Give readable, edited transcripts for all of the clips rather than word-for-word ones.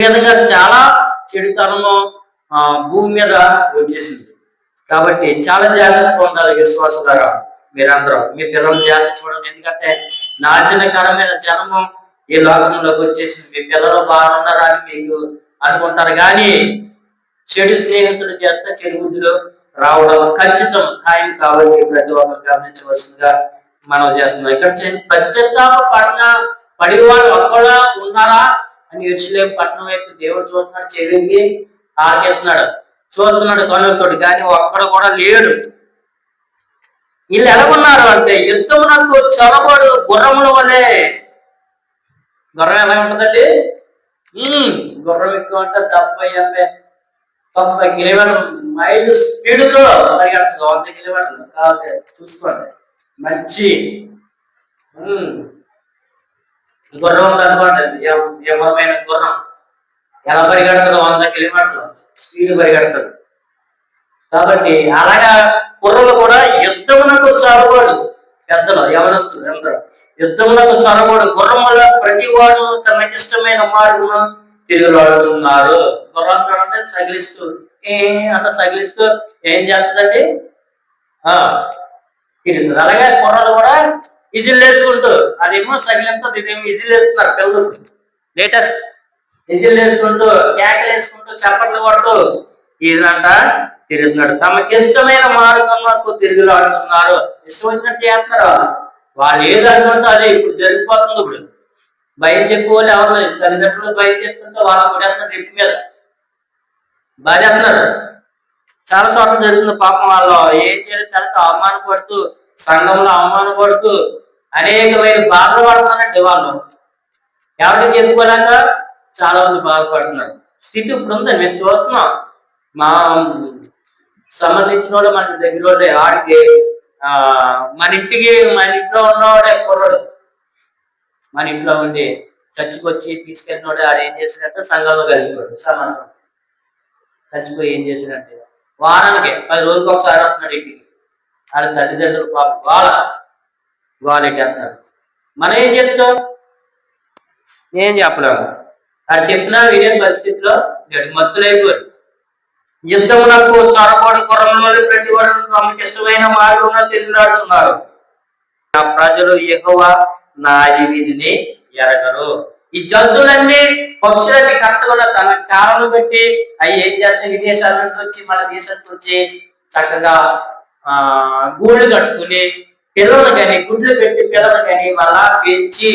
విధంగా చాలా చెడుతనము భూమి మీద వచ్చేసింది. కాబట్టి చాలా జాగ్రత్తగా ఉండాలి విశ్వాసులారా. మీరందరూ మీ పిల్లల జాగ్రత్త చూడండి. ఎందుకంటే నాశనకరమైన జనము ఈ లోకంలోకి వచ్చేసింది. మీ పిల్లలు బాగున్నారా అని మీకు అనుకుంటారు, కానీ చెడు స్నేహితులు చేస్తే చెడు బుద్ధులు రావడం ఖచ్చితం ఖాయం. కాబట్టి ప్రతి ఒక్కరు గమనించవలసిందిగా మనం చేస్తున్నాం. ఇక్కడ పశ్చాత్తాప పడి వాళ్ళు ఒక్కడ ఉన్నారా అని ఎరుసలేము పట్టణం వైపు దేవుడు చూస్తున్నాడు, చెవికి ఆకేస్తున్నాడు, చూస్తున్నాడు కనులతోటి, కానీ ఒక్కడ కూడా లేడు. వీళ్ళు ఎలాగున్నారు అంటే యుద్ధమునకు చొరబడు గుర్రముల వలె. గుర్రం ఎలా ఉంటుందండి? గుర్రం ఎక్కువ అంటే 70-80-90 కిలోమీటర్ల మైలు స్పీడ్తో పరిగెడుతుంది. 100 కిలోమీటర్లు కాబట్టి చూసుకోండి. మంచి గుర్రం ఉందనుకోండి, యమమైన గుర్రం ఎలా పరిగెడుతుంది? 100 కిలోమీటర్లు స్పీడ్ పరిగెడుతుంది. కాబట్టి అలాగా కుర్రలు కూడా యుద్ధమునకు చొరబడు, పెద్దలు యవనస్తులు అందరూ యుద్ధమునకు చొరబడు గుర్రముల ప్రతి వాడు తనకిష్టమైన మార్గము తిరుగులాడుతున్నారు. గుర్రం చూడండి సగిలిస్తూ అంత సగిలిస్తూ ఏం చేస్తుందండి? తిరుగుతుంది. అలాగే కుర్రలు కూడా ఇజిల్ వేసుకుంటూ, అదేమో సగిలిస్తుంది, ఇదేమో ఇజిల్ వేస్తున్నారు పిల్లలు. లేటెస్ట్ ఇజిల్ వేసుకుంటూ, కేకలు వేసుకుంటూ, చప్పట్లు కొడుతూ ఇదంట తిరుగుతున్నాడు. తమకి ఇష్టమైన మార్గంలో తిరుగులాడుతున్నారు. ఇష్టం వచ్చినట్టు చేస్తున్నారు. వాళ్ళు ఏదనుకుంటే అదే ఇప్పుడు జరిగిపోతుంది. ఇప్పుడు భయం చెప్పుకోవాలి ఎవరు తల్లిదండ్రులు భయం చెప్తుంటే వాళ్ళ కూడా ఇంటి మీద బాధేస్తున్నారు. చాలా చోట్ల జరుగుతుంది. పాపం వాళ్ళు ఏం చేయాలి తనకు అవమానపడుతూ, సంఘంలో అవమానపడుతూ అనేకమైన బాధలు పడుతున్నారండి. వాళ్ళు ఎవరికి చెప్పుకోలేక చాలా మంది బాధపడుతున్నారు. స్థితి ఇప్పుడు ఉందని మేము చూస్తున్నాం. మా సంబంధించిన వాళ్ళు మన దగ్గర వాళ్ళే. ఆడికి మన ఇంట్లో ఉన్నవాడే కుర్రాడు, మన ఇంట్లో ఉండి చర్చికి వచ్చి తీసుకెళ్ళినోడే ఆడు ఏం చేశాడంటే సంఘంలో కలిసిపోయాడు. సమాజం కలిసిపోయి ఏం చేశాడంటే వారానికి 10 రోజులకు ఒకసారి వస్తున్నాడు ఇంటికి. ఆడ తల్లిదండ్రులు పాపం వాళ్ళెట్టేస్తున్నారు. మనం ఏం చెప్తాం? ఏం చెప్పలేము. ఆడు చెప్పినా వినే పరిస్థితిలో మత్తులైపోయారు. యుద్ధమునకు చొరబడు గుర్రముల ప్రతి వాడు తమకి ఇష్టమైన మార్గంలో తిరుగులాడుతున్నారు. నా ప్రజలు యెహోవా నా విధిని ఎరగరు. ఈ జంతువులన్నీ పక్షులన్నీ కరెక్ట్గా తన కాలను బట్టి అవి ఏం చేస్తాయి? విదేశాల నుంచి వచ్చి మన దేశానికి వచ్చి చక్కగా గూళ్ళు కట్టుకుని పిల్లలు కానీ గుడ్లు పెట్టి పిల్లలు కానీ మళ్ళా పెంచి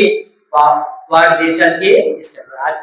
వాడి దేశానికి తీసుకెళ్తారు.